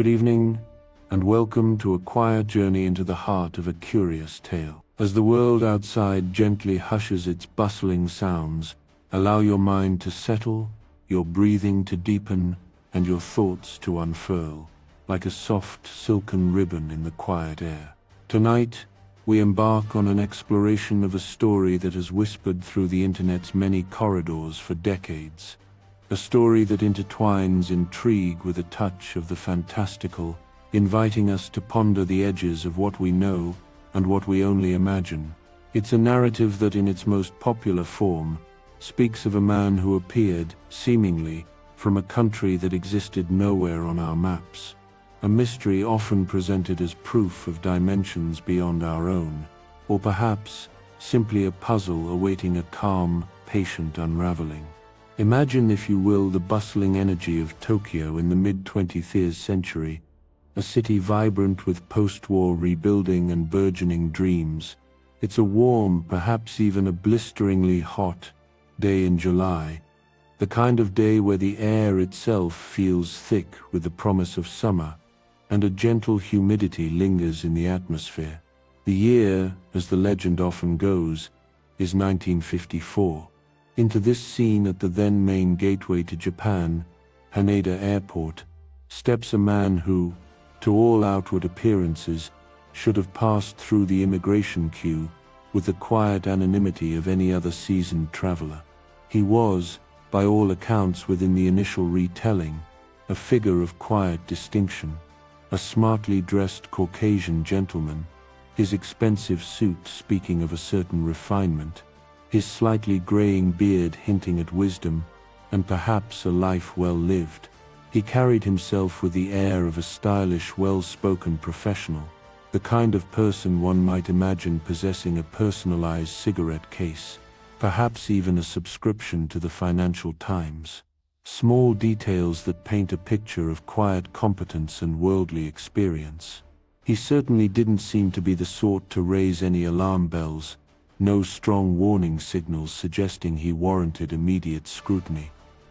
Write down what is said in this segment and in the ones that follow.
Good evening, and welcome to a quiet journey into the heart of a curious tale. As the world outside gently hushes its bustling sounds, allow your mind to settle, your breathing to deepen, and your thoughts to unfurl, like a soft, silken ribbon in the quiet air. Tonight, we embark on an exploration of a story that has whispered through the internet's many corridors for decades. A story that intertwines intrigue with a touch of the fantastical, inviting us to ponder the edges of what we know and what we only imagine. It's a narrative that in its most popular form speaks of a man who appeared, seemingly, from a country that existed nowhere on our maps. A mystery often presented as proof of dimensions beyond our own, or perhaps simply a puzzle awaiting a calm, patient unraveling. Imagine, if you will, the bustling energy of Tokyo in the mid-20th century, a city vibrant with post-war rebuilding and burgeoning dreams. It's a warm, perhaps even a blisteringly hot, day in July, the kind of day where the air itself feels thick with the promise of summer, and a gentle humidity lingers in the atmosphere. The year, as the legend often goes, is 1954. Into this scene at the then main gateway to Japan, Haneda Airport, steps a man who, to all outward appearances, should have passed through the immigration queue with the quiet anonymity of any other seasoned traveler. He was, by all accounts within the initial retelling, a figure of quiet distinction. A smartly dressed Caucasian gentleman, his expensive suit speaking of a certain refinement, his slightly graying beard hinting at wisdom, and perhaps a life well lived. He carried himself with the air of a stylish, well-spoken professional, the kind of person one might imagine possessing a personalized cigarette case, perhaps even a subscription to the Financial Times. Small details that paint a picture of quiet competence and worldly experience. He certainly didn't seem to be the sort to raise any alarm bells, no strong warning signals suggesting he warranted immediate scrutiny.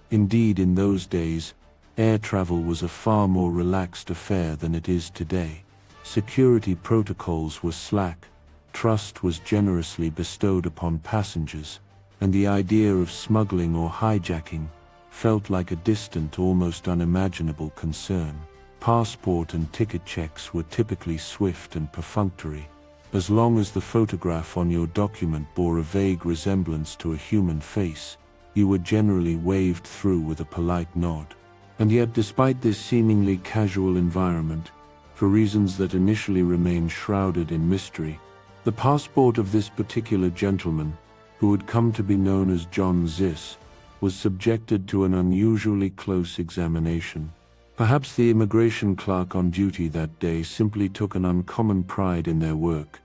Indeed, in those days, air travel was a far more relaxed affair than it is today. Security protocols were slack, trust was generously bestowed upon passengers, and the idea of smuggling or hijacking felt like a distant, almost unimaginable concern. Passport and ticket checks were typically swift and perfunctory. As long as the photograph on your document bore a vague resemblance to a human face, you were generally waved through with a polite nod. And yet, despite this seemingly casual environment, for reasons that initially remained shrouded in mystery, the passport of this particular gentleman, who had come to be known as John Zis, was subjected to an unusually close examination. Perhaps the immigration clerk on duty that day simply took an uncommon pride in their work,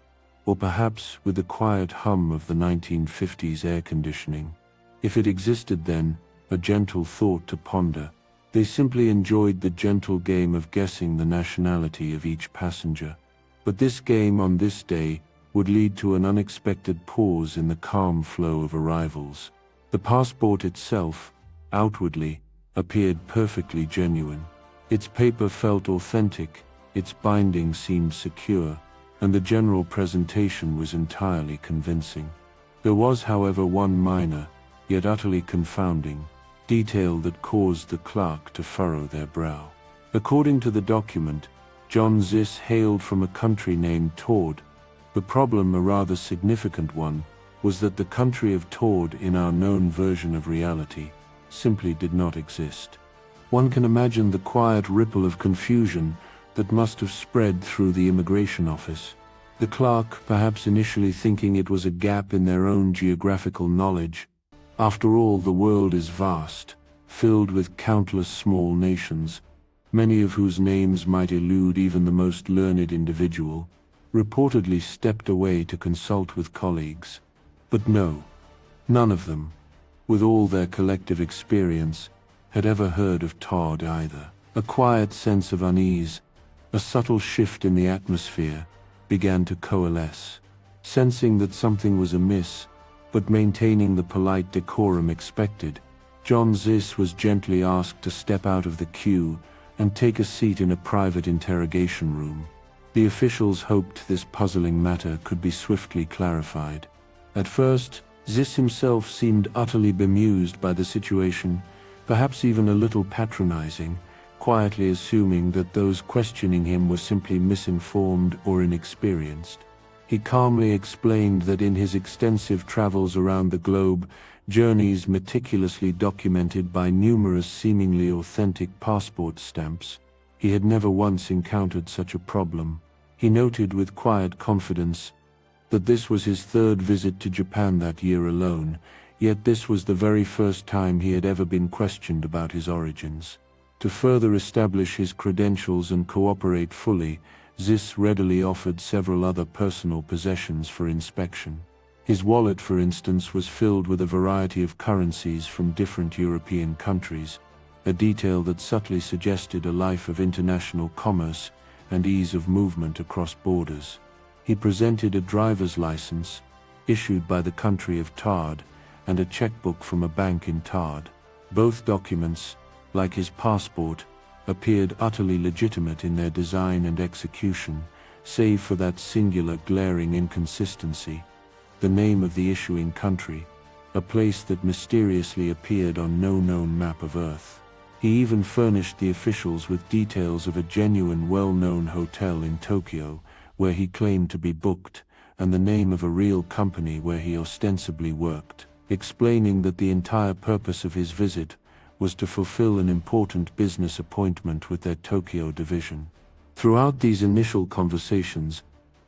or perhaps with the quiet hum of the 1950s air conditioning, if it existed then, a gentle thought to ponder. They simply enjoyed the gentle game of guessing the nationality of each passenger. But this game on this day would lead to an unexpected pause in the calm flow of arrivals. The passport itself, outwardly, appeared perfectly genuine. Its paper felt authentic, its binding seemed secure, and the general presentation was entirely convincing. There was, however, one minor, yet utterly confounding, detail that caused the clerk to furrow their brow. According to the document, John Zis hailed from a country named Tord. The problem, a rather significant one, was that the country of Tord in our known version of reality simply did not exist. One can imagine the quiet ripple of confusion that must have spread through the immigration office. The clerk, perhaps initially thinking it was a gap in their own geographical knowledge. After all, the world is vast, filled with countless small nations, many of whose names might elude even the most learned individual, reportedly stepped away to consult with colleagues. But no, none of them, with all their collective experience, had ever heard of Todd either. A quiet sense of unease, a subtle shift in the atmosphere, began to coalesce. Sensing that something was amiss, but maintaining the polite decorum expected, John Zis was gently asked to step out of the queue and take a seat in a private interrogation room. The officials hoped this puzzling matter could be swiftly clarified. At first, Zis himself seemed utterly bemused by the situation, perhaps even a little patronizing, quietly assuming that those questioning him were simply misinformed or inexperienced. He calmly explained that in his extensive travels around the globe, journeys meticulously documented by numerous seemingly authentic passport stamps, he had never once encountered such a problem. He noted with quiet confidence that this was his third visit to Japan that year alone, yet this was the very first time he had ever been questioned about his origins. To further establish his credentials and cooperate fully, Zis readily offered several other personal possessions for inspection. His wallet, for instance, was filled with a variety of currencies from different European countries, a detail that subtly suggested a life of international commerce and ease of movement across borders. He presented a driver's license, issued by the country of Tard, and a checkbook from a bank in Tard. Both documents, like his passport, appeared utterly legitimate in their design and execution, save for that singular glaring inconsistency: the name of the issuing country, a place that mysteriously appeared on no known map of Earth. He even furnished the officials with details of a genuine well-known hotel in Tokyo, where he claimed to be booked, and the name of a real company where he ostensibly worked, explaining that the entire purpose of his visit was to fulfill an important business appointment with their Tokyo division. Throughout these initial conversations,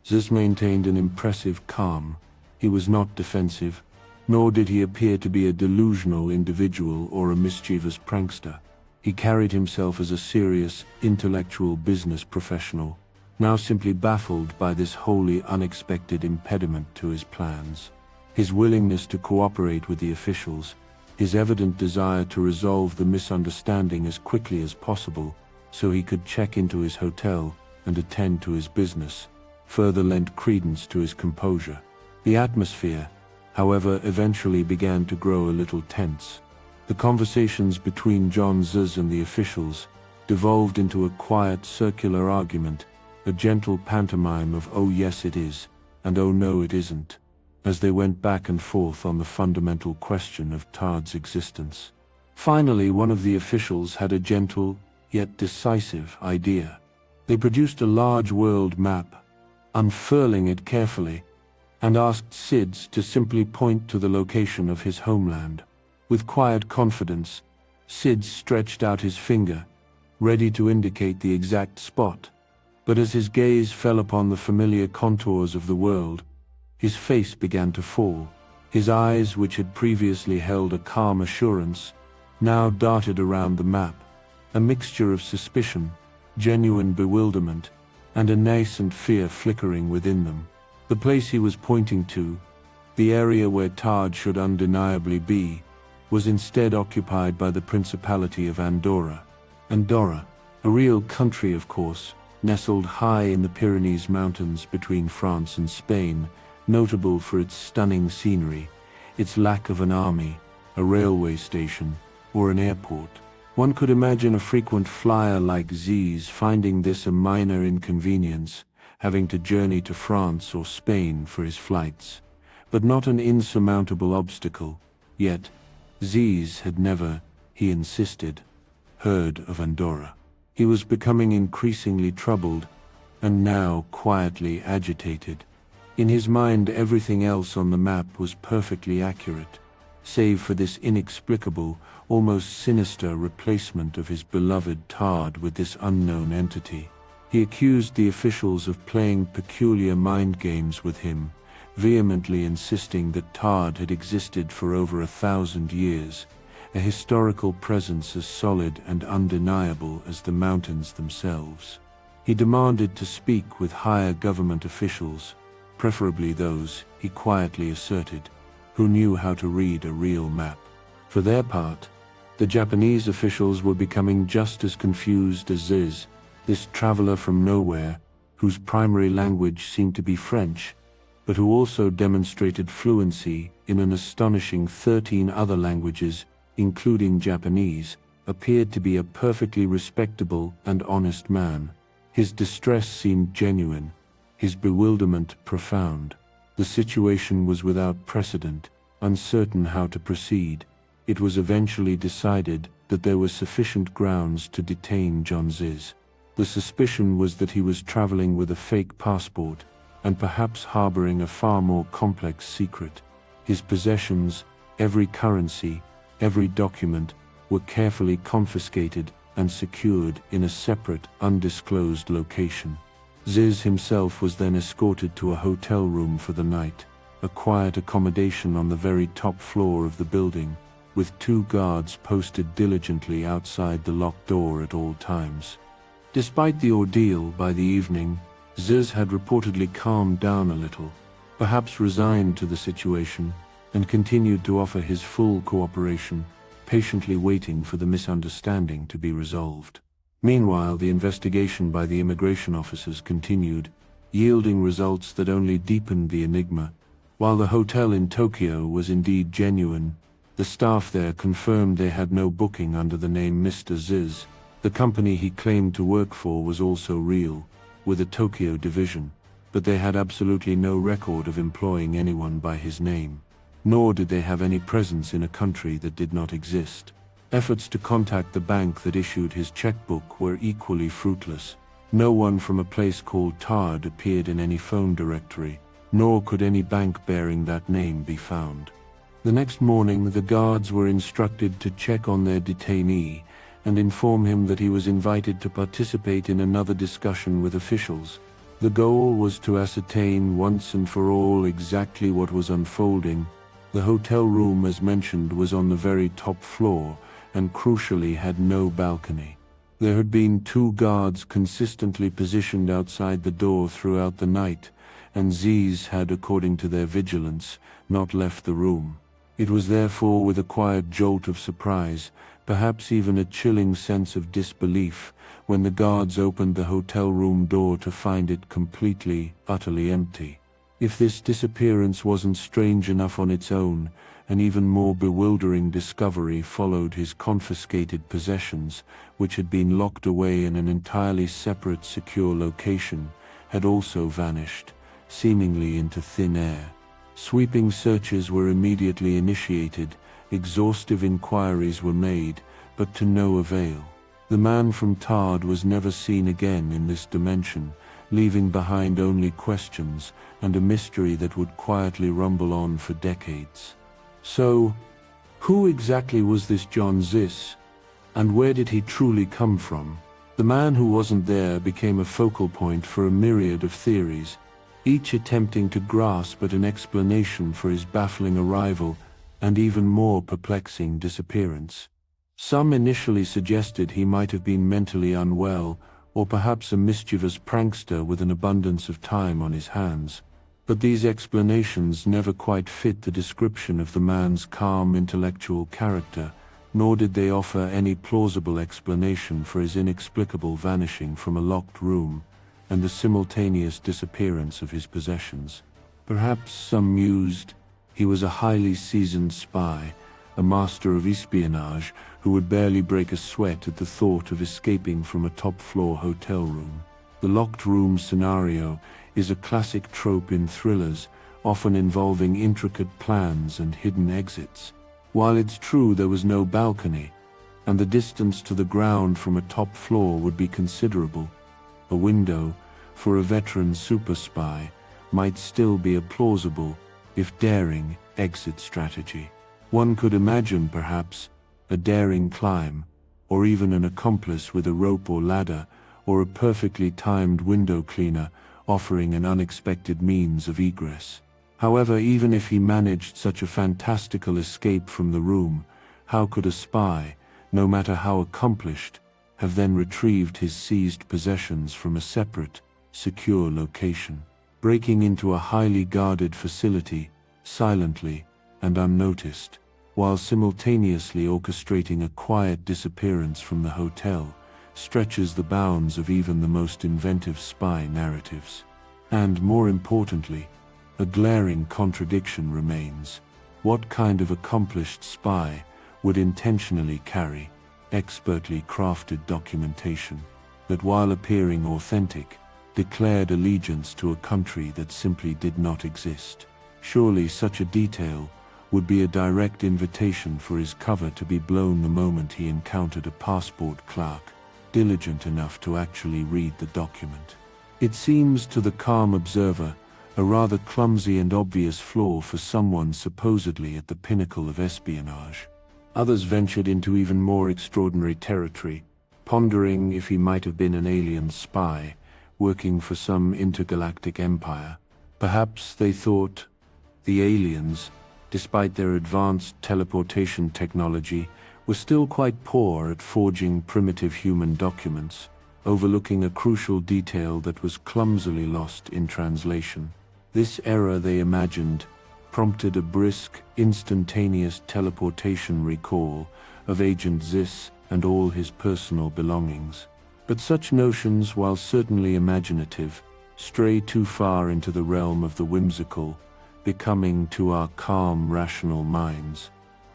Zis maintained an impressive calm. He was not defensive, nor did he appear to be a delusional individual or a mischievous prankster. He carried himself as a serious, intellectual business professional, now simply baffled by this wholly unexpected impediment to his plans. His willingness to cooperate with the officials, his evident desire to resolve the misunderstanding as quickly as possible so he could check into his hotel and attend to his business, further lent credence to his composure. The atmosphere, however, eventually began to grow a little tense. The conversations between John Zis and the officials devolved into a quiet circular argument, a gentle pantomime of "oh yes it is" and "oh no it isn't," as they went back and forth on the fundamental question of Tard's existence. Finally, one of the officials had a gentle, yet decisive idea. They produced a large world map, unfurling it carefully, and asked Sids to simply point to the location of his homeland. With quiet confidence, Sids stretched out his finger, ready to indicate the exact spot, but as his gaze fell upon the familiar contours of the world, his face began to fall. His eyes, which had previously held a calm assurance, now darted around the map, a mixture of suspicion, genuine bewilderment, and a nascent fear flickering within them. The place he was pointing to, the area where Tard should undeniably be, was instead occupied by the Principality of Andorra. Andorra, a real country of course, nestled high in the Pyrenees Mountains between France and Spain, notable for its stunning scenery, its lack of an army, a railway station, or an airport. One could imagine a frequent flyer like Zis finding this a minor inconvenience, having to journey to France or Spain for his flights, but not an insurmountable obstacle. Yet, Zis had never, he insisted, heard of Andorra. He was becoming increasingly troubled, and now quietly agitated. In his mind, everything else on the map was perfectly accurate, save for this inexplicable, almost sinister replacement of his beloved Tard with this unknown entity. He accused the officials of playing peculiar mind games with him, vehemently insisting that Tard had existed for over 1,000 years, a historical presence as solid and undeniable as the mountains themselves. He demanded to speak with higher government officials, preferably those, he quietly asserted, who knew how to read a real map. For their part, the Japanese officials were becoming just as confused as Zis, this traveler from nowhere, whose primary language seemed to be French, but who also demonstrated fluency in an astonishing 13 other languages, including Japanese, appeared to be a perfectly respectable and honest man. His distress seemed genuine, his bewilderment profound. The situation was without precedent. Uncertain how to proceed, it was eventually decided that there were sufficient grounds to detain John Zis. The suspicion was that he was traveling with a fake passport and perhaps harboring a far more complex secret. His possessions, every currency, every document, were carefully confiscated and secured in a separate, undisclosed location. Zis himself was then escorted to a hotel room for the night, a quiet accommodation on the very top floor of the building, with 2 guards posted diligently outside the locked door at all times. Despite the ordeal, by the evening, Zis had reportedly calmed down a little, perhaps resigned to the situation, and continued to offer his full cooperation, patiently waiting for the misunderstanding to be resolved. Meanwhile, the investigation by the immigration officers continued, yielding results that only deepened the enigma. While the hotel in Tokyo was indeed genuine, the staff there confirmed they had no booking under the name Mr. Zis. The company he claimed to work for was also real, with a Tokyo division, but they had absolutely no record of employing anyone by his name. Nor did they have any presence in a country that did not exist. Efforts to contact the bank that issued his checkbook were equally fruitless. No one from a place called Tard appeared in any phone directory, nor could any bank bearing that name be found. The next morning, the guards were instructed to check on their detainee and inform him that he was invited to participate in another discussion with officials. The goal was to ascertain once and for all exactly what was unfolding. The hotel room, as mentioned, was on the very top floor and crucially had no balcony. There had been 2 guards consistently positioned outside the door throughout the night, and Zis had, according to their vigilance, not left the room. It was therefore with a quiet jolt of surprise, perhaps even a chilling sense of disbelief, when the guards opened the hotel room door to find it completely, utterly empty. If this disappearance wasn't strange enough on its own, an even more bewildering discovery followed. His confiscated possessions, which had been locked away in an entirely separate, secure location, had also vanished, seemingly into thin air. Sweeping searches were immediately initiated, exhaustive inquiries were made, but to no avail. The man from Tard was never seen again in this dimension, leaving behind only questions and a mystery that would quietly rumble on for decades. So, who exactly was this John Zis, and where did he truly come from? The man who wasn't there became a focal point for a myriad of theories, each attempting to grasp at an explanation for his baffling arrival and even more perplexing disappearance. Some initially suggested he might have been mentally unwell, or perhaps a mischievous prankster with an abundance of time on his hands. But these explanations never quite fit the description of the man's calm intellectual character, nor did they offer any plausible explanation for his inexplicable vanishing from a locked room and the simultaneous disappearance of his possessions. Perhaps some mused he was a highly seasoned spy, a master of espionage who would barely break a sweat at the thought of escaping from a top-floor hotel room. The locked room scenario is a classic trope in thrillers, often involving intricate plans and hidden exits. While it's true there was no balcony, and the distance to the ground from a top floor would be considerable, a window, for a veteran super spy, might still be a plausible, if daring, exit strategy. One could imagine, perhaps, a daring climb, or even an accomplice with a rope or ladder, or a perfectly timed window cleaner offering an unexpected means of egress. However, even if he managed such a fantastical escape from the room, how could a spy, no matter how accomplished, have then retrieved his seized possessions from a separate, secure location, breaking into a highly guarded facility, silently and unnoticed, while simultaneously orchestrating a quiet disappearance from the hotel, stretches the bounds of even the most inventive spy narratives. And more importantly, a glaring contradiction remains. What kind of accomplished spy would intentionally carry expertly crafted documentation that, while appearing authentic, declared allegiance to a country that simply did not exist. Surely such a detail would be a direct invitation for his cover to be blown the moment he encountered a passport clerk diligent enough to actually read the document. It seems to the calm observer a rather clumsy and obvious flaw for someone supposedly at the pinnacle of espionage. Others ventured into even more extraordinary territory, pondering if he might have been an alien spy working for some intergalactic empire. Perhaps they thought the aliens, despite their advanced teleportation technology, were still quite poor at forging primitive human documents, overlooking a crucial detail that was clumsily lost in translation. This error, they imagined, prompted a brisk, instantaneous teleportation recall of Agent Zis and all his personal belongings. But such notions, while certainly imaginative, stray too far into the realm of the whimsical, becoming, to our calm, rational minds,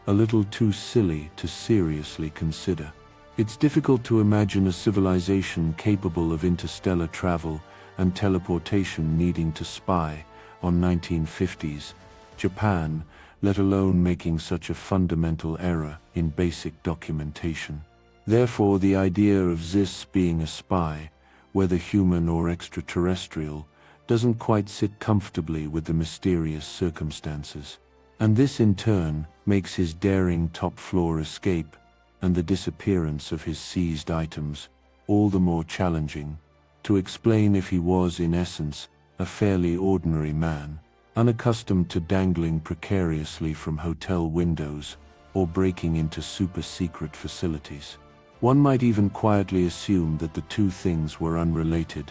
a little too silly to seriously consider. It's difficult to imagine a civilization capable of interstellar travel and teleportation needing to spy on 1950s Japan, let alone making such a fundamental error in basic documentation. Therefore, the idea of Zis being a spy, whether human or extraterrestrial, doesn't quite sit comfortably with the mysterious circumstances. And this in turn makes his daring top-floor escape and the disappearance of his seized items all the more challenging to explain if he was, in essence, a fairly ordinary man, unaccustomed to dangling precariously from hotel windows or breaking into super-secret facilities. One might even quietly assume that the two things were unrelated,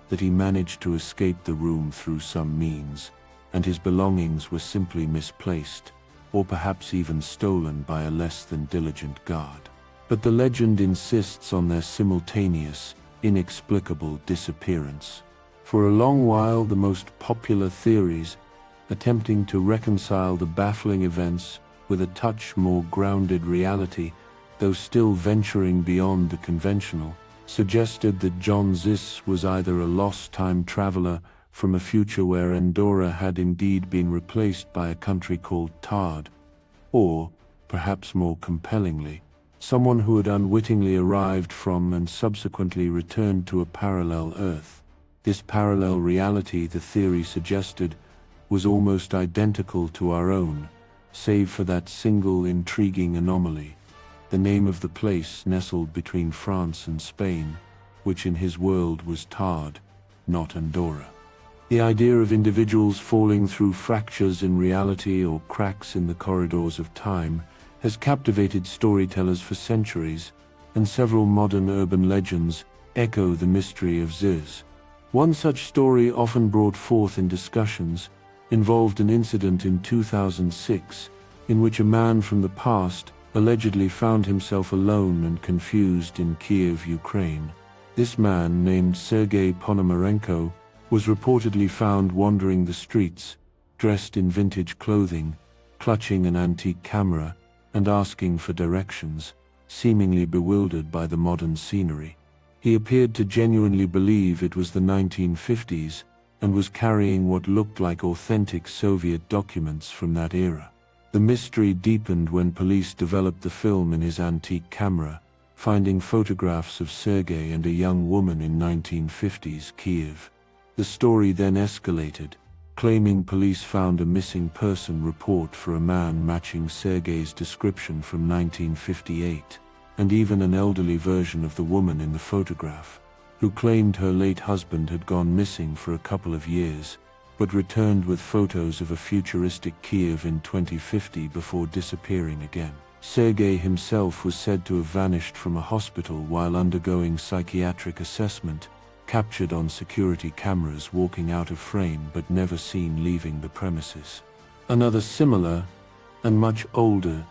that he managed to escape the room through some means, and his belongings were simply misplaced, or perhaps even stolen by a less than diligent guard. But the legend insists on their simultaneous, inexplicable disappearance. For a long while, the most popular theories, attempting to reconcile the baffling events with a touch more grounded reality, though still venturing beyond the conventional, suggested that John Zis was either a lost time traveler from a future where Andorra had indeed been replaced by a country called Tard, or, perhaps more compellingly, someone who had unwittingly arrived from and subsequently returned to a parallel Earth. This parallel reality, the theory suggested, was almost identical to our own, save for that single intriguing anomaly: the name of the place nestled between France and Spain, which in his world was Tard, not Andorra. The idea of individuals falling through fractures in reality or cracks in the corridors of time has captivated storytellers for centuries, and several modern urban legends echo the mystery of Zis. One such story, often brought forth in discussions, involved an incident in 2006 in which a man from the past allegedly found himself alone and confused in Kiev, Ukraine. This man, named Sergei Ponomarenko, was reportedly found wandering the streets, dressed in vintage clothing, clutching an antique camera, and asking for directions, seemingly bewildered by the modern scenery. He appeared to genuinely believe it was the 1950s and was carrying what looked like authentic Soviet documents from that era. The mystery deepened when police developed the film in his antique camera, finding photographs of Sergei and a young woman in 1950s Kiev. The story then escalated, claiming police found a missing person report for a man matching Sergei's description from 1958, and even an elderly version of the woman in the photograph, who claimed her late husband had gone missing for a couple of years, but returned with photos of a futuristic Kiev in 2050 before disappearing again. Sergei himself was said to have vanished from a hospital while undergoing psychiatric assessment, captured on security cameras walking out of frame but never seen leaving the premises. Another similar, and much older,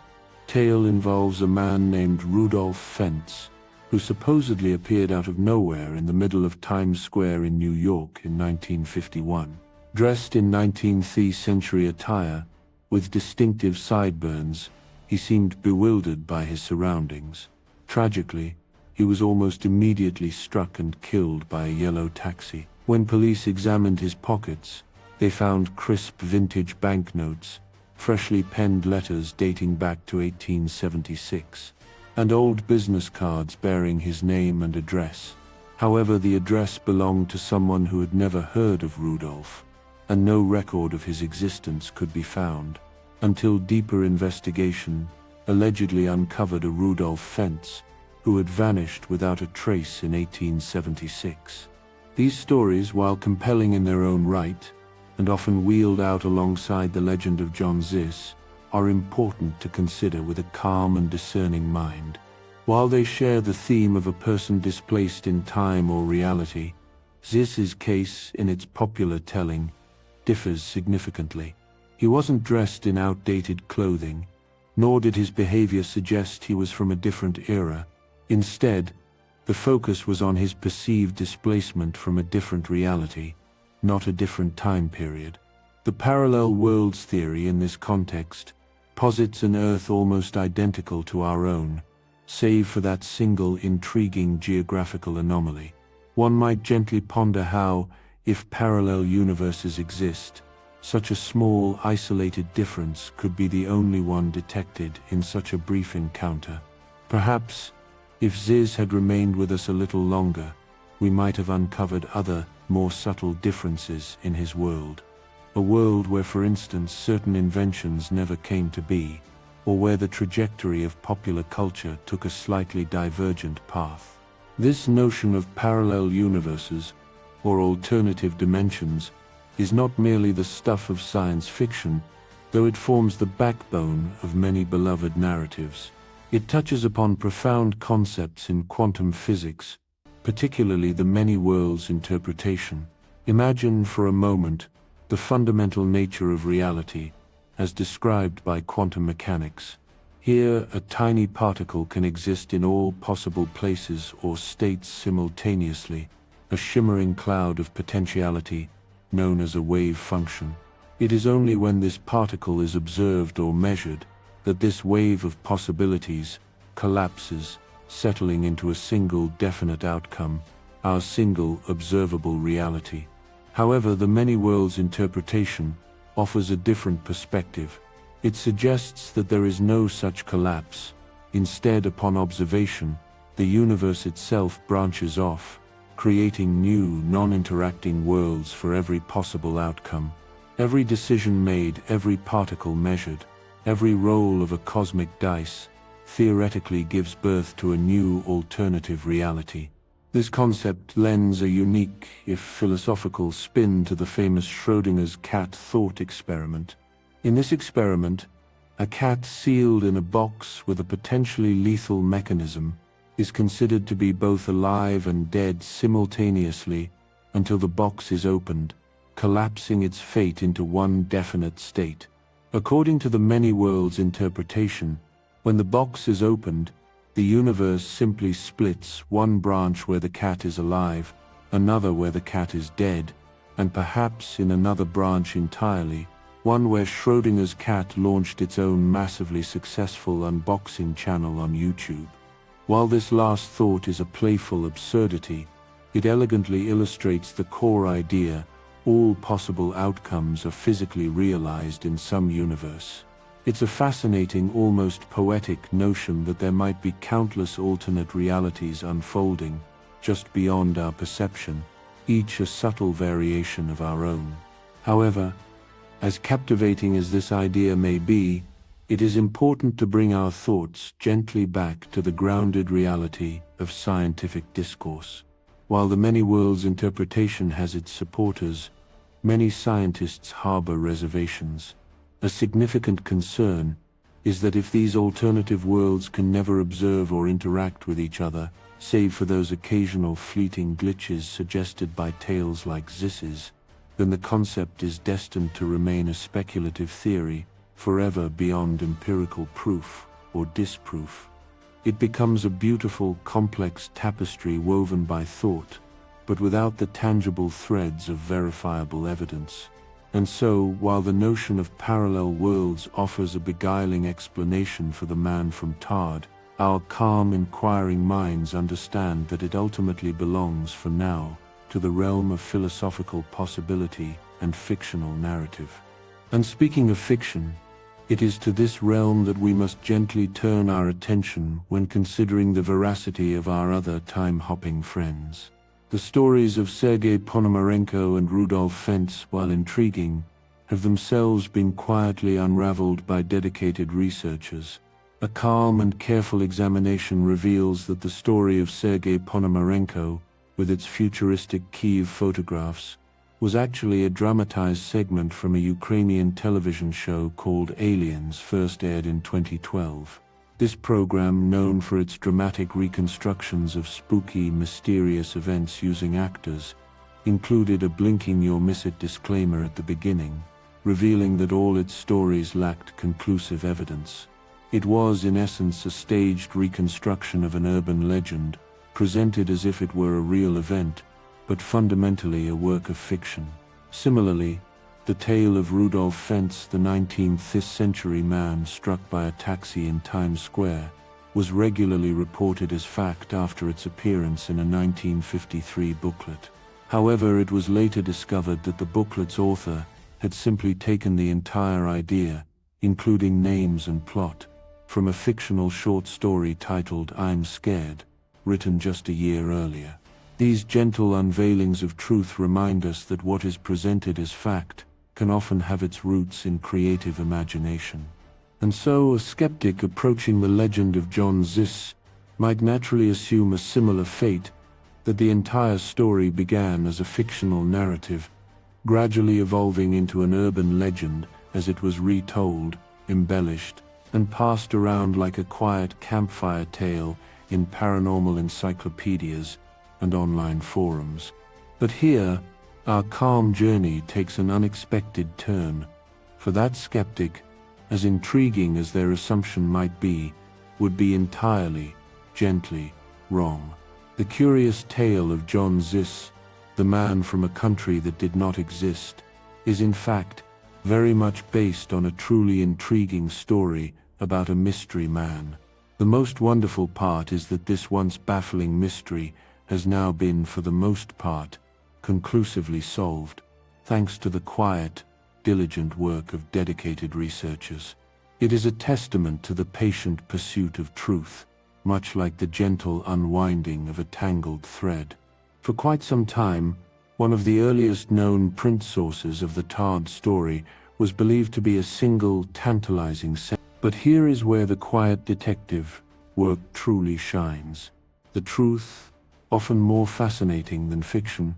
tale involves a man named Rudolf Fentz, who supposedly appeared out of nowhere in the middle of Times Square in New York in 1951. Dressed in 19th century attire, with distinctive sideburns, he seemed bewildered by his surroundings. Tragically, he was almost immediately struck and killed by a yellow taxi. When police examined his pockets, they found crisp vintage banknotes, freshly penned letters dating back to 1876, and old business cards bearing his name and address. However, the address belonged to someone who had never heard of Rudolph, and no record of his existence could be found, until deeper investigation allegedly uncovered a Rudolph Fentz, who had vanished without a trace in 1876. These stories, while compelling in their own right, and often wheeled out alongside the legend of John Zis, are important to consider with a calm and discerning mind. While they share the theme of a person displaced in time or reality, Zis's case, in its popular telling, differs significantly. He wasn't dressed in outdated clothing, nor did his behavior suggest he was from a different era. Instead, the focus was on his perceived displacement from a different reality, not a different time period. The parallel worlds theory in this context posits an Earth almost identical to our own, save for that single intriguing geographical anomaly. One might gently ponder how, if parallel universes exist, such a small, isolated difference could be the only one detected in such a brief encounter. Perhaps, if Zis had remained with us a little longer, we might have uncovered other, more subtle differences in his world. A world where, for instance, certain inventions never came to be, or where the trajectory of popular culture took a slightly divergent path. This notion of parallel universes, or alternative dimensions, is not merely the stuff of science fiction, though it forms the backbone of many beloved narratives. It touches upon profound concepts in quantum physics, particularly the many worlds interpretation. Imagine for a moment the fundamental nature of reality, as described by quantum mechanics. Here, a tiny particle can exist in all possible places or states simultaneously, a shimmering cloud of potentiality, known as a wave function. It is only when this particle is observed or measured that this wave of possibilities collapses, settling into a single definite outcome, our single observable reality. However, the many worlds interpretation offers a different perspective. It suggests that there is no such collapse. Instead, upon observation, the universe itself branches off, creating new, non-interacting worlds for every possible outcome. Every decision made, every particle measured, every roll of a cosmic dice, theoretically gives birth to a new alternative reality. This concept lends a unique, if philosophical, spin to the famous Schrödinger's cat thought experiment. In this experiment, a cat sealed in a box with a potentially lethal mechanism is considered to be both alive and dead simultaneously until the box is opened, collapsing its fate into one definite state. According to the many worlds interpretation, when the box is opened, the universe simply splits, one branch where the cat is alive, another where the cat is dead, and perhaps in another branch entirely, one where Schrödinger's cat launched its own massively successful unboxing channel on YouTube. While this last thought is a playful absurdity, it elegantly illustrates the core idea: all possible outcomes are physically realized in some universe. It's a fascinating, almost poetic notion that there might be countless alternate realities unfolding, just beyond our perception, each a subtle variation of our own. However, as captivating as this idea may be, it is important to bring our thoughts gently back to the grounded reality of scientific discourse. While the many worlds interpretation has its supporters, many scientists harbor reservations. A significant concern is that if these alternative worlds can never observe or interact with each other, save for those occasional fleeting glitches suggested by tales like Zis's, then the concept is destined to remain a speculative theory, forever beyond empirical proof or disproof. It becomes a beautiful, complex tapestry woven by thought, but without the tangible threads of verifiable evidence. And so, while the notion of parallel worlds offers a beguiling explanation for the man from Tard, Our calm, inquiring minds understand that it ultimately belongs, for now, to the realm of philosophical possibility and fictional narrative. And speaking of fiction, it is to this realm that we must gently turn our attention when considering the veracity of our other time-hopping friends. The stories of Sergei Ponomarenko and Rudolf Fentz, while intriguing, have themselves been quietly unraveled by dedicated researchers. A calm and careful examination reveals that the story of Sergei Ponomarenko, with its futuristic Kiev photographs, was actually a dramatized segment from a Ukrainian television show called Aliens, first aired in 2012. This program, known for its dramatic reconstructions of spooky, mysterious events using actors, included a blinking "you'll miss it" disclaimer at the beginning, revealing that all its stories lacked conclusive evidence. It was, in essence, a staged reconstruction of an urban legend, presented as if it were a real event, but fundamentally a work of fiction. Similarly, the tale of Rudolf Fentz, the 19th century man struck by a taxi in Times Square, was regularly reported as fact after its appearance in a 1953 booklet. However, it was later discovered that the booklet's author had simply taken the entire idea, including names and plot, from a fictional short story titled "I'm Scared," written just a year earlier. These gentle unveilings of truth remind us that what is presented as fact can often have its roots in creative imagination. And so, a skeptic approaching the legend of John Zis might naturally assume a similar fate, that the entire story began as a fictional narrative, gradually evolving into an urban legend as it was retold, embellished, and passed around like a quiet campfire tale in paranormal encyclopedias and online forums. But here, our calm journey takes an unexpected turn. For that skeptic, as intriguing as their assumption might be, would be entirely, gently, wrong. The curious tale of John Zis, the man from a country that did not exist, is in fact very much based on a truly intriguing story about a mystery man. The most wonderful part is that this once baffling mystery has now been, for the most part, conclusively solved, thanks to the quiet, diligent work of dedicated researchers. It is a testament to the patient pursuit of truth, much like the gentle unwinding of a tangled thread. For quite some time, one of the earliest known print sources of the Todd story was believed to be a single, tantalizing sentence. But here is where the quiet detective work truly shines. The truth, often more fascinating than fiction,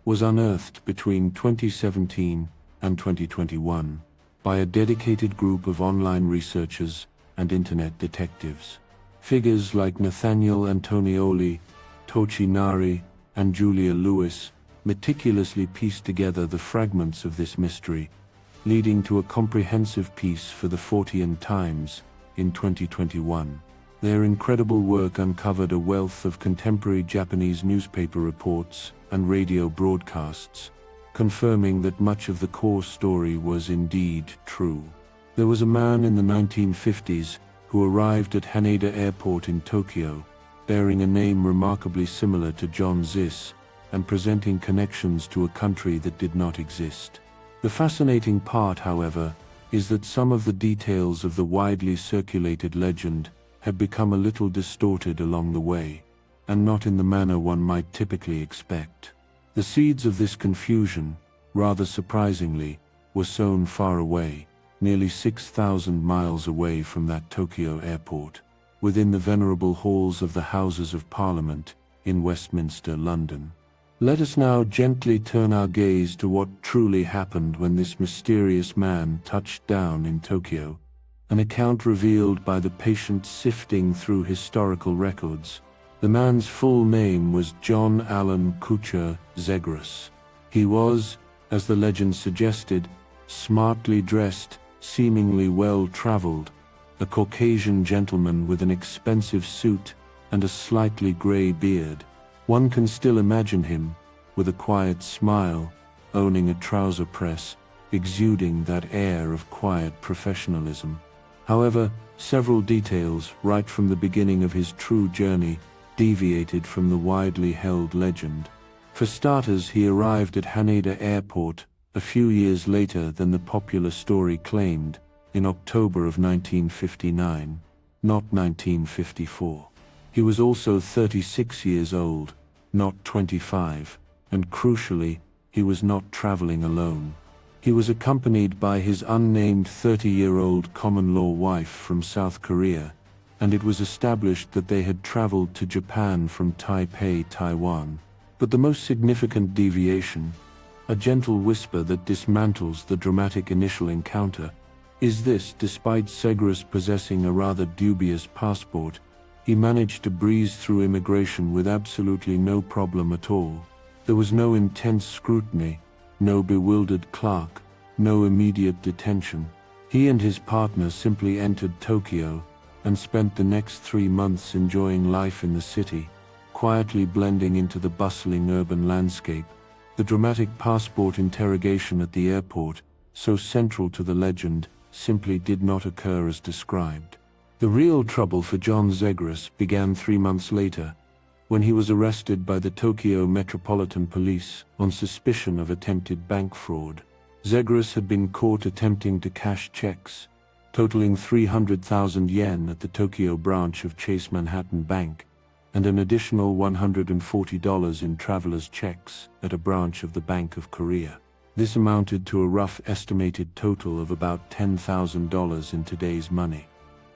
was unearthed between 2017 and 2021 by a dedicated group of online researchers and internet detectives. Figures like Nathaniel Antonioli, Tochi Nari, and Julia Lewis meticulously pieced together the fragments of this mystery, leading to a comprehensive piece for the Fortean Times in 2021. Their incredible work uncovered a wealth of contemporary Japanese newspaper reports and radio broadcasts, confirming that much of the core story was indeed true. There was a man in the 1950s who arrived at Haneda Airport in Tokyo, bearing a name remarkably similar to John Zis, and presenting connections to a country that did not exist. The fascinating part, however, is that some of the details of the widely circulated legend have become a little distorted along the way, and not in the manner one might typically expect. The seeds of this confusion, rather surprisingly, were sown far away, nearly 6,000 miles away from that Tokyo airport, within the venerable halls of the Houses of Parliament in Westminster, London. Let us now gently turn our gaze to what truly happened when this mysterious man touched down in Tokyo, an account revealed by the patient sifting through historical records. The man's full name was John Allen Kuchar Zegras. He was, as the legend suggested, smartly dressed, seemingly well-traveled, a Caucasian gentleman with an expensive suit and a slightly gray beard. One can still imagine him, with a quiet smile, owning a trouser press, exuding that air of quiet professionalism. However, several details, right from the beginning of his true journey, deviated from the widely held legend. For starters, he arrived at Haneda Airport a few years later than the popular story claimed, in October of 1959, not 1954. He was also 36 years old, not 25, and crucially, he was not traveling alone. He was accompanied by his unnamed 30-year-old common-law wife from South Korea, and it was established that they had traveled to Japan from Taipei, Taiwan. But the most significant deviation, a gentle whisper that dismantles the dramatic initial encounter, is this: despite Zagros possessing a rather dubious passport, he managed to breeze through immigration with absolutely no problem at all. There was no intense scrutiny, no bewildered clerk, no immediate detention. He and his partner simply entered Tokyo and spent the next 3 months enjoying life in the city, quietly blending into the bustling urban landscape. The dramatic passport interrogation at the airport, so central to the legend, simply did not occur as described. The real trouble for John Zis began 3 months later, when he was arrested by the Tokyo Metropolitan Police on suspicion of attempted bank fraud. Zis had been caught attempting to cash checks, totaling 300,000 yen at the Tokyo branch of Chase Manhattan Bank, and an additional $140 in travelers' checks at a branch of the Bank of Korea. This amounted to a rough estimated total of about $10,000 in today's money.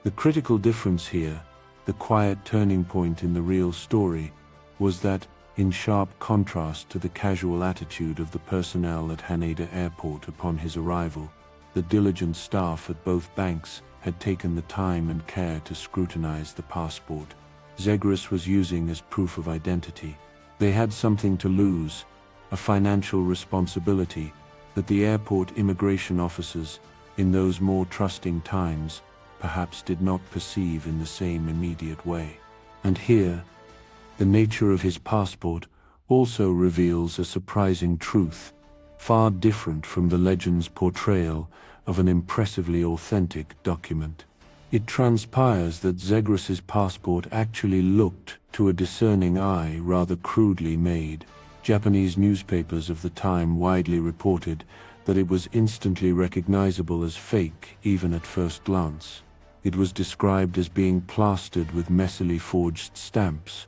The critical difference here, the quiet turning point in the real story, was that, in sharp contrast to the casual attitude of the personnel at Haneda Airport upon his arrival, the diligent staff at both banks had taken the time and care to scrutinize the passport Zagros was using as proof of identity. They had something to lose, a financial responsibility that the airport immigration officers, in those more trusting times, perhaps did not perceive in the same immediate way. And here, the nature of his passport also reveals a surprising truth, far different from the legend's portrayal of an impressively authentic document. It transpires that Zagros's passport actually looked, to a discerning eye, rather crudely made. Japanese newspapers of the time widely reported that it was instantly recognizable as fake even at first glance. It was described as being plastered with messily forged stamps,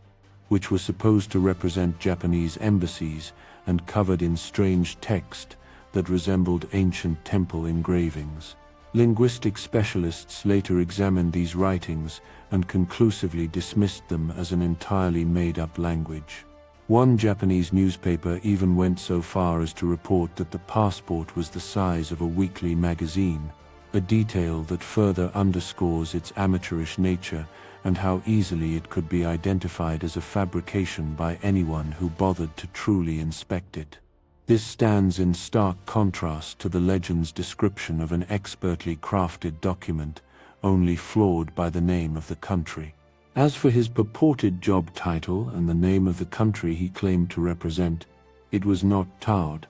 which were supposed to represent Japanese embassies, and covered in strange text that resembled ancient temple engravings. Linguistic specialists later examined these writings and conclusively dismissed them as an entirely made-up language. One Japanese newspaper even went so far as to report that the passport was the size of a weekly magazine, a detail that further underscores its amateurish nature and how easily it could be identified as a fabrication by anyone who bothered to truly inspect it. This stands in stark contrast to the legend's description of an expertly crafted document, only flawed by the name of the country. As for his purported job title and the name of the country he claimed to represent, it was not Taod.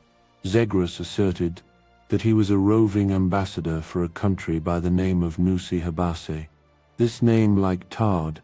Zagros asserted that he was a roving ambassador for a country by the name of Nusi Habase. This name, like Taod,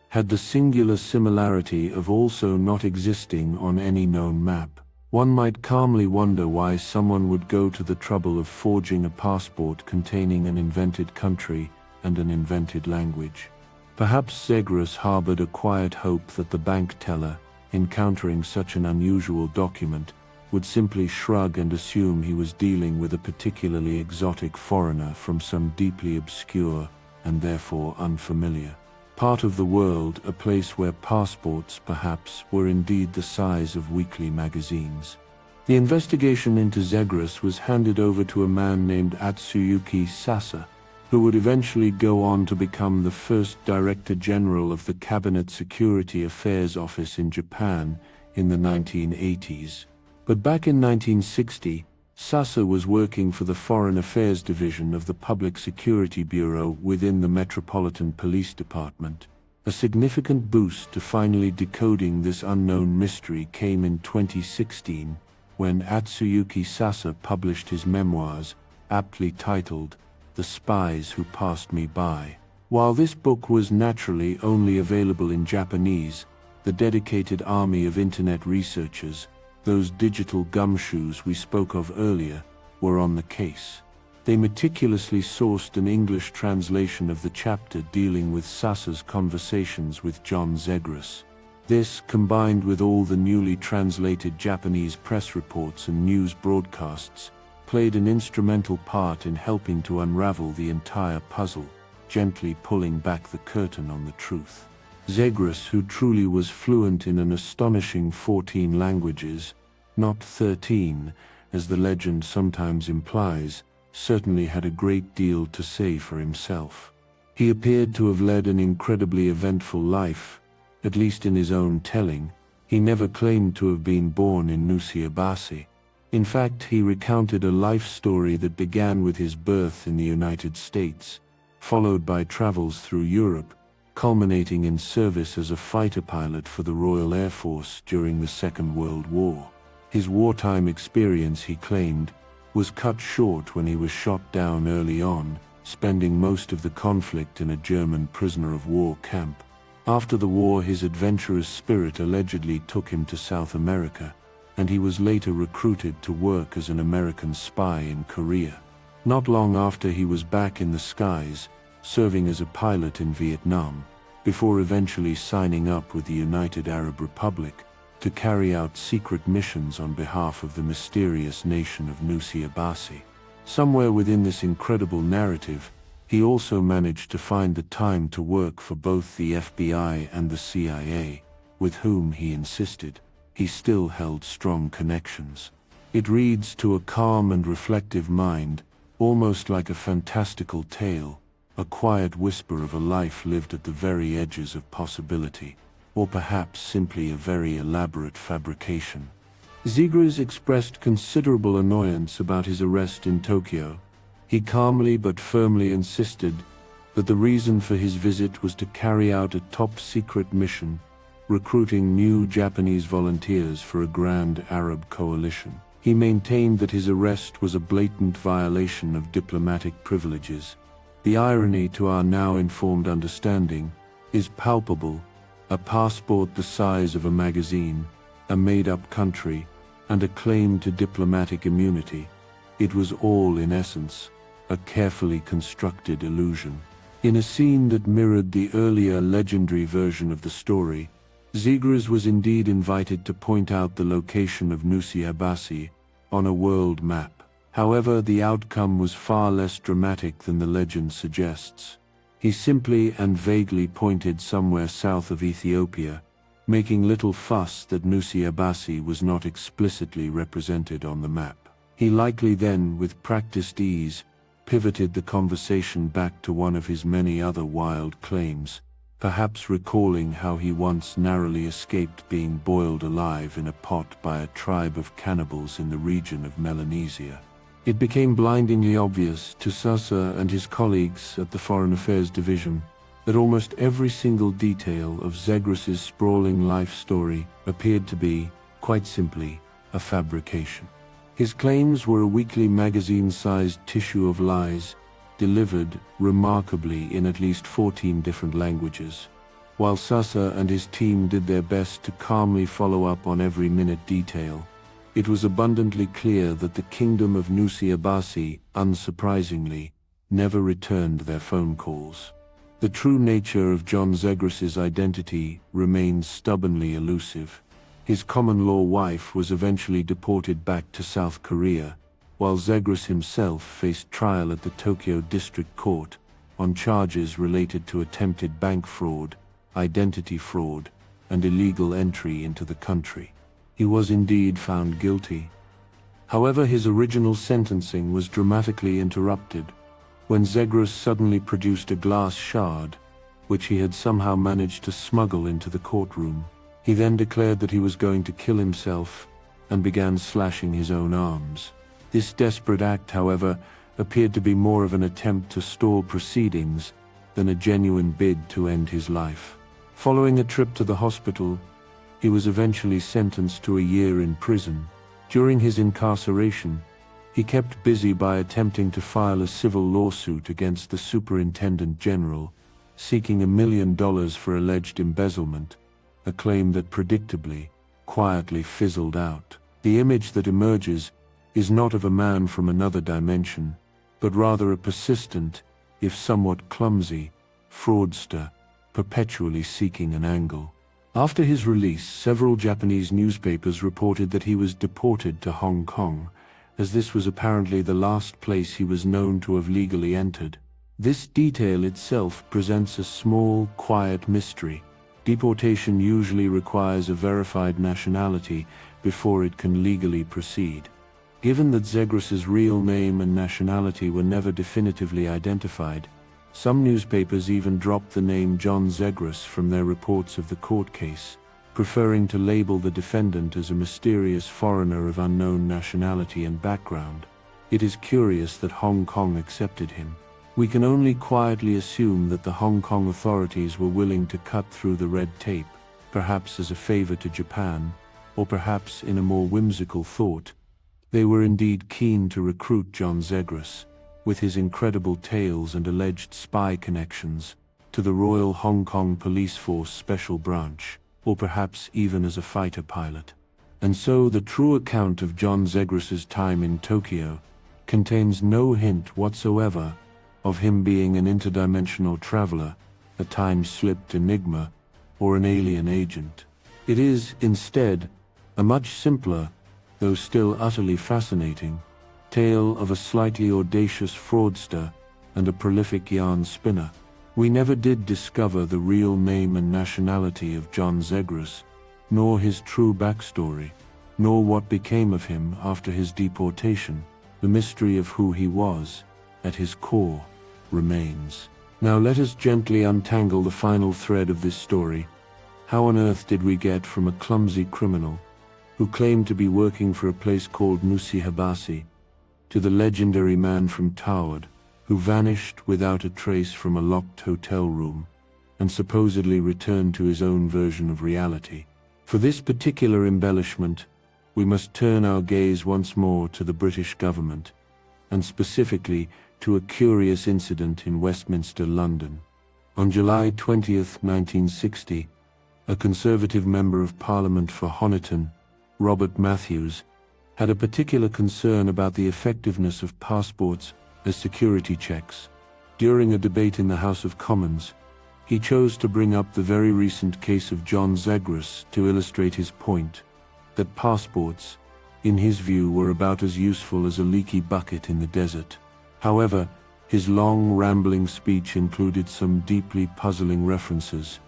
had the singular similarity of also not existing on any known map. One might calmly wonder why someone would go to the trouble of forging a passport containing an invented country and an invented language. Perhaps Zagros harbored a quiet hope that the bank teller, encountering such an unusual document, would simply shrug and assume he was dealing with a particularly exotic foreigner from some deeply obscure and therefore unfamiliar part of the world, a place where passports, perhaps, were indeed the size of weekly magazines. The investigation into Zagros was handed over to a man named Atsuyuki Sasa, who would eventually go on to become the first Director General of the Cabinet Security Affairs Office in Japan in the 1980s. But back in 1960, Sasa was working for the Foreign Affairs Division of the Public Security Bureau within the Metropolitan Police Department. A significant boost to finally decoding this unknown mystery came in 2016, when Atsuyuki Sasa published his memoirs, aptly titled The Spies Who Passed Me By. While this book was naturally only available in Japanese, the dedicated army of internet researchers, those digital gumshoes we spoke of earlier, were on the case. They meticulously sourced an English translation of the chapter dealing with Sassa's conversations with John Zis. This, combined with all the newly translated Japanese press reports and news broadcasts, played an instrumental part in helping to unravel the entire puzzle, gently pulling back the curtain on the truth. Zis, who truly was fluent in an astonishing 14 languages, not 13, as the legend sometimes implies, certainly had a great deal to say for himself. He appeared to have led an incredibly eventful life, at least in his own telling. He never claimed to have been born in Nusiabasi. In fact, he recounted a life story that began with his birth in the United States, followed by travels through Europe, culminating in service as a fighter pilot for the Royal Air Force during the Second World War. His wartime experience, he claimed, was cut short when he was shot down early on, spending most of the conflict in a German prisoner of war camp. After the war, his adventurous spirit allegedly took him to South America, and he was later recruited to work as an American spy in Korea. Not long after, he was back in the skies, serving as a pilot in Vietnam, before eventually signing up with the United Arab Republic to carry out secret missions on behalf of the mysterious nation of Nusiabasi. Somewhere within this incredible narrative, he also managed to find the time to work for both the FBI and the CIA, with whom, he insisted, he still held strong connections. It reads to a calm and reflective mind, almost like a fantastical tale, a quiet whisper of a life lived at the very edges of possibility, or perhaps simply a very elaborate fabrication. Zis expressed considerable annoyance about his arrest in Tokyo. He calmly but firmly insisted that the reason for his visit was to carry out a top-secret mission, recruiting new Japanese volunteers for a grand Arab coalition. He maintained that his arrest was a blatant violation of diplomatic privileges. The irony, to our now informed understanding, is palpable. A passport the size of a magazine, a made-up country, and a claim to diplomatic immunity. It was all, in essence, a carefully constructed illusion. In a scene that mirrored the earlier legendary version of the story, Zis was indeed invited to point out the location of Nusiabasi on a world map. However, the outcome was far less dramatic than the legend suggests. He simply and vaguely pointed somewhere south of Ethiopia, making little fuss that Nusiabasi was not explicitly represented on the map. He likely then, with practiced ease, pivoted the conversation back to one of his many other wild claims, perhaps recalling how he once narrowly escaped being boiled alive in a pot by a tribe of cannibals in the region of Melanesia. It became blindingly obvious to Sasa and his colleagues at the Foreign Affairs Division that almost every single detail of Zagris's sprawling life story appeared to be, quite simply, a fabrication. His claims were a weekly magazine-sized tissue of lies, delivered, remarkably, in at least 14 different languages. While Sasa and his team did their best to calmly follow up on every minute detail, it was abundantly clear that the kingdom of Nusiabasi, unsurprisingly, never returned their phone calls. The true nature of John Zagris's identity remained stubbornly elusive. His common-law wife was eventually deported back to South Korea, while Zagris himself faced trial at the Tokyo District Court on charges related to attempted bank fraud, identity fraud, and illegal entry into the country. He was indeed found guilty. However, his original sentencing was dramatically interrupted when Zagris suddenly produced a glass shard, which he had somehow managed to smuggle into the courtroom. He then declared that he was going to kill himself and began slashing his own arms. This desperate act, however, appeared to be more of an attempt to stall proceedings than a genuine bid to end his life. Following a trip to the hospital, he was eventually sentenced to a year in prison. During his incarceration, He kept busy by attempting to file a civil lawsuit against the Superintendent General, seeking $1 million for alleged embezzlement, a claim that predictably, quietly fizzled out. The image that emerges is not of a man from another dimension, but rather a persistent, if somewhat clumsy, fraudster, perpetually seeking an angle. After his release, several Japanese newspapers reported that he was deported to Hong Kong, as this was apparently the last place he was known to have legally entered. This detail itself presents a small, quiet mystery. Deportation usually requires a verified nationality before it can legally proceed. Given that Zegras's real name and nationality were never definitively identified, some newspapers even dropped the name John Zis from their reports of the court case, preferring to label the defendant as a mysterious foreigner of unknown nationality and background. It is curious that Hong Kong accepted him. We can only quietly assume that the Hong Kong authorities were willing to cut through the red tape, perhaps as a favor to Japan, or perhaps in a more whimsical thought. They were indeed keen to recruit John Zis, with his incredible tales and alleged spy connections, to the Royal Hong Kong Police Force Special Branch, or perhaps even as a fighter pilot. And so the true account of John Zis's time in Tokyo contains no hint whatsoever of him being an interdimensional traveler, a time-slipped enigma, or an alien agent. It is, instead, a much simpler, though still utterly fascinating, tale of a slightly audacious fraudster and a prolific yarn spinner. We never did discover the real name and nationality of John Zis, nor his true backstory, nor what became of him after his deportation. The mystery of who he was, at his core, remains. Now let us gently untangle the final thread of this story. How on earth did we get from a clumsy criminal, who claimed to be working for a place called Nusihabasi, to the legendary man from Toward, who vanished without a trace from a locked hotel room, and supposedly returned to his own version of reality? For this particular embellishment, we must turn our gaze once more to the British government, and specifically to a curious incident in Westminster, London. On July 20th, 1960, a Conservative Member of Parliament for Honiton, Robert Matthews, had a particular concern about the effectiveness of passports as security checks. During a debate in the House of Commons, he chose to bring up the very recent case of John Zis to illustrate his point, that passports, in his view, were about as useful as a leaky bucket in the desert. However, his long, rambling speech included some deeply puzzling references,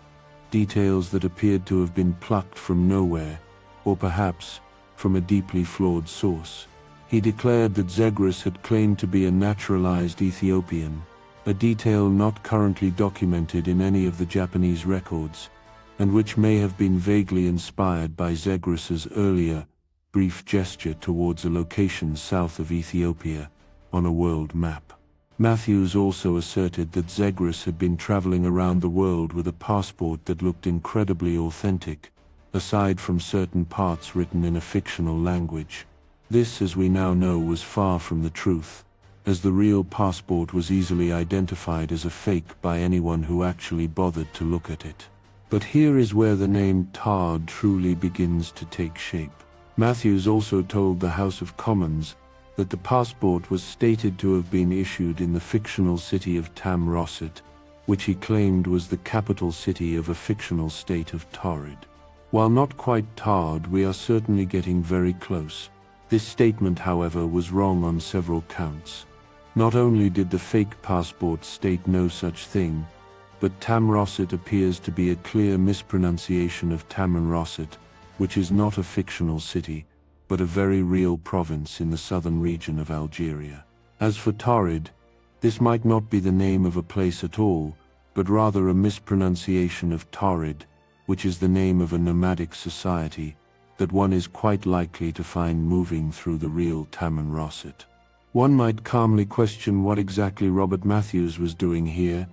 details that appeared to have been plucked from nowhere, or perhaps from a deeply flawed source. He declared that Zis had claimed to be a naturalized Ethiopian, a detail not currently documented in any of the Japanese records, and which may have been vaguely inspired by Zis's earlier, brief gesture towards a location south of Ethiopia on a world map. Matthews also asserted that Zis had been traveling around the world with a passport that looked incredibly authentic, aside from certain parts written in a fictional language. This, as we now know, was far from the truth, as the real passport was easily identified as a fake by anyone who actually bothered to look at it. But here is where the name Tard truly begins to take shape. Matthews also told the House of Commons that the passport was stated to have been issued in the fictional city of Tam Rossett, which he claimed was the capital city of a fictional state of Torrid. While not quite Tard, we are certainly getting very close. This statement, however, was wrong on several counts. Not only did the fake passport state no such thing, but Tam Rossett appears to be a clear mispronunciation of Tamanrasset, which is not a fictional city, but a very real province in the southern region of Algeria. As for Torrid, this might not be the name of a place at all, but rather a mispronunciation of Torrid, which is the name of a nomadic society that one is quite likely to find moving through the real Tamanrasset. One might calmly question what exactly Robert Matthews was doing here,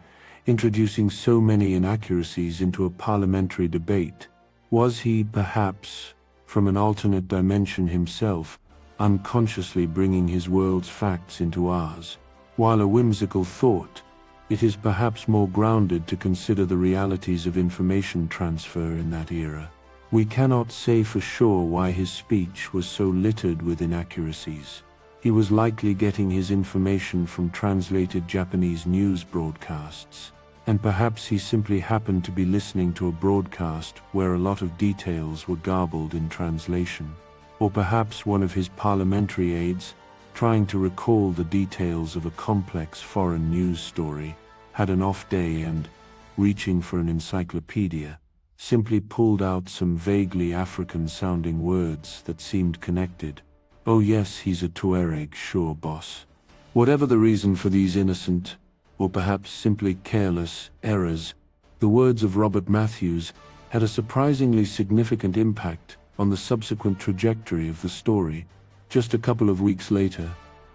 introducing so many inaccuracies into a parliamentary debate. Was he, perhaps, from an alternate dimension himself, unconsciously bringing his world's facts into ours. While a whimsical thought, it is perhaps more grounded to consider the realities of information transfer in that era. We cannot say for sure why his speech was so littered with inaccuracies. He was likely getting his information from translated Japanese news broadcasts, and perhaps he simply happened to be listening to a broadcast where a lot of details were garbled in translation. Or perhaps one of his parliamentary aides, trying to recall the details of a complex foreign news story, had an off day and, reaching for an encyclopedia, simply pulled out some vaguely African-sounding words that seemed connected. Oh yes, he's a Tuareg, sure, boss. Whatever the reason for these innocent, or perhaps simply careless, errors, the words of Robert Matthews had a surprisingly significant impact on the subsequent trajectory of the story. Just a couple of weeks later,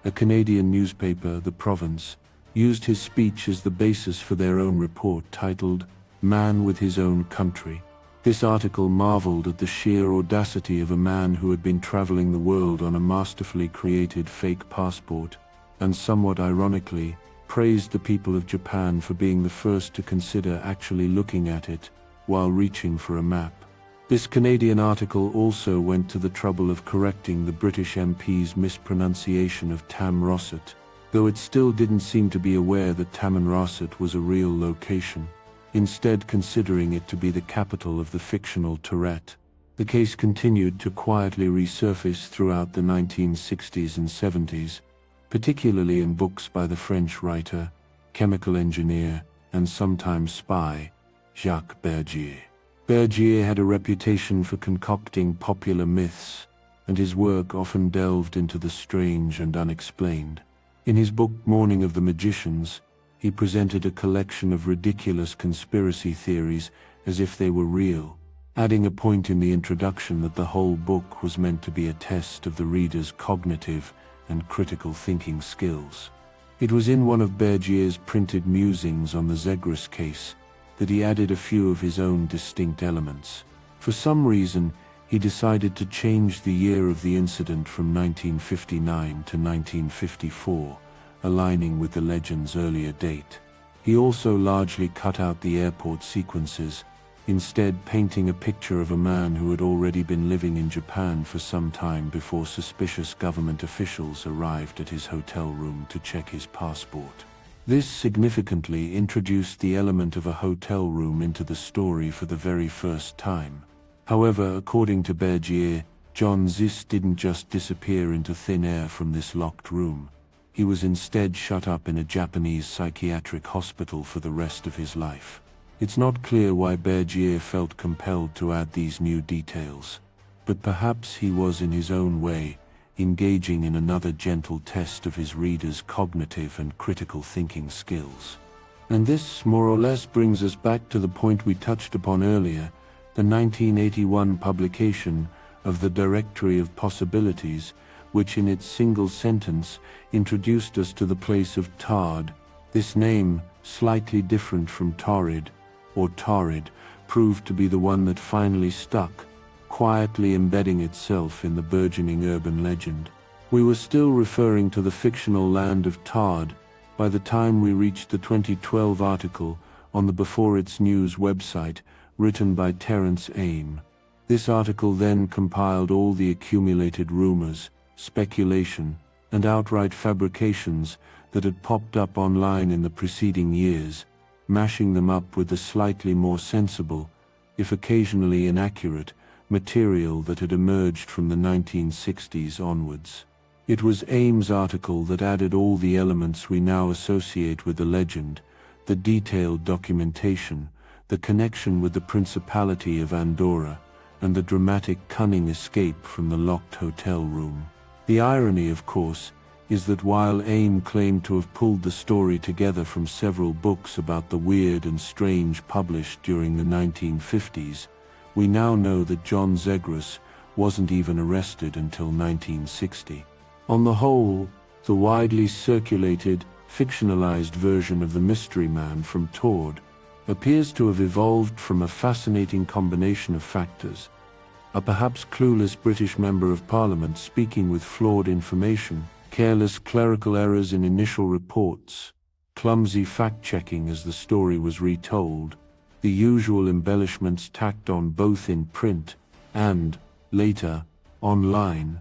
a Canadian newspaper, The Province, used his speech as the basis for their own report titled, "Man with His Own Country." This article marveled at the sheer audacity of a man who had been traveling the world on a masterfully created fake passport, and somewhat ironically, praised the people of Japan for being the first to consider actually looking at it while reaching for a map. This Canadian article also went to the trouble of correcting the British MP's mispronunciation of Tamroset, though it still didn't seem to be aware that Tamanrasset was a real location, instead considering it to be the capital of the fictional Tourette. The case continued to quietly resurface throughout the 1960s and 70s, particularly in books by the French writer, chemical engineer, and sometimes spy, Jacques Bergier. Bergier had a reputation for concocting popular myths, and his work often delved into the strange and unexplained. In his book Morning of the Magicians, he presented a collection of ridiculous conspiracy theories as if they were real, adding a point in the introduction that the whole book was meant to be a test of the reader's cognitive and critical thinking skills. It was in one of Bergier's printed musings on the Zegras case that he added a few of his own distinct elements. For some reason, he decided to change the year of the incident from 1959 to 1954, aligning with the legend's earlier date. He also largely cut out the airport sequences, instead painting a picture of a man who had already been living in Japan for some time before suspicious government officials arrived at his hotel room to check his passport. This significantly introduced the element of a hotel room into the story for the very first time. However, according to Bergier, John Zis didn't just disappear into thin air from this locked room. He was instead shut up in a Japanese psychiatric hospital for the rest of his life. It's not clear why Bergier felt compelled to add these new details, but perhaps he was in his own way engaging in another gentle test of his reader's cognitive and critical thinking skills. And this more or less brings us back to the point we touched upon earlier, the 1981 publication of the Directory of Possibilities, which in its single sentence introduced us to the place of Tard. This name, slightly different from Torrid, or Torrid, proved to be the one that finally stuck, quietly embedding itself in the burgeoning urban legend. We were still referring to the fictional land of Tard by the time we reached the 2012 article on the Before It's News website, written by Terence Aim. This article then compiled all the accumulated rumors, speculation, and outright fabrications that had popped up online in the preceding years, mashing them up with the slightly more sensible, if occasionally inaccurate, material that had emerged from the 1960s onwards. It was Ames' article that added all the elements we now associate with the legend, the detailed documentation, the connection with the Principality of Andorra, and the dramatic cunning escape from the locked hotel room. The irony, of course, is that while Aim claimed to have pulled the story together from several books about the weird and strange published during the 1950s, we now know that John Zis wasn't even arrested until 1960. On the whole, the widely circulated, fictionalized version of the Mystery Man from Tord appears to have evolved from a fascinating combination of factors, A perhaps clueless British Member of Parliament speaking with flawed information, careless clerical errors in initial reports, clumsy fact-checking as the story was retold, the usual embellishments tacked on both in print and, later, online,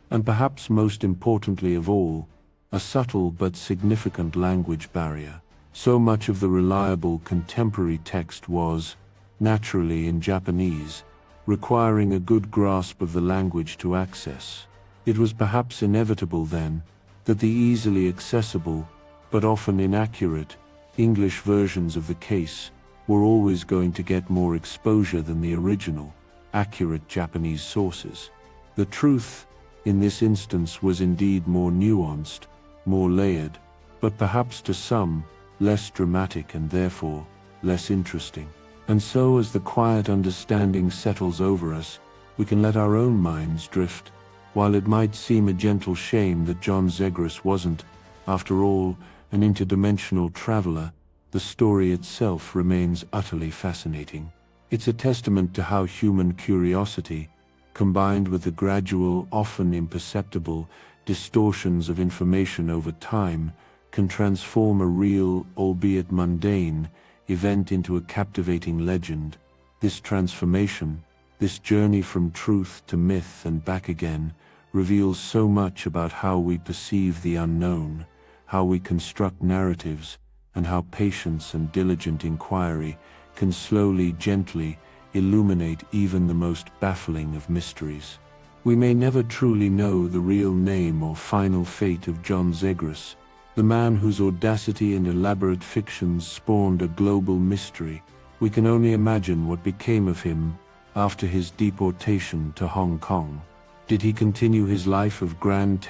and perhaps most importantly of all, a subtle but significant language barrier. So much of the reliable contemporary text was, naturally in Japanese, requiring a good grasp of the language to access. It was perhaps inevitable then, that the easily accessible, but often inaccurate, English versions of the case were always going to get more exposure than the original, accurate Japanese sources. The truth, in this instance, was indeed more nuanced, more layered, but perhaps to some, less dramatic and therefore, less interesting. And so as the quiet understanding settles over us, we can let our own minds drift. While it might seem a gentle shame that John Zis wasn't, after all, an interdimensional traveler, the story itself remains utterly fascinating. It's a testament to how human curiosity, combined with the gradual, often imperceptible, distortions of information over time, can transform a real, albeit mundane, event into a captivating legend. This transformation, this journey from truth to myth and back again, reveals so much about how we perceive the unknown, how we construct narratives, and how patience and diligent inquiry can slowly, gently illuminate even the most baffling of mysteries. We may never truly know the real name or final fate of John Zis, the man whose audacity and elaborate fictions spawned a global mystery. We can only imagine what became of him after his deportation to Hong Kong. Did he continue his life of grand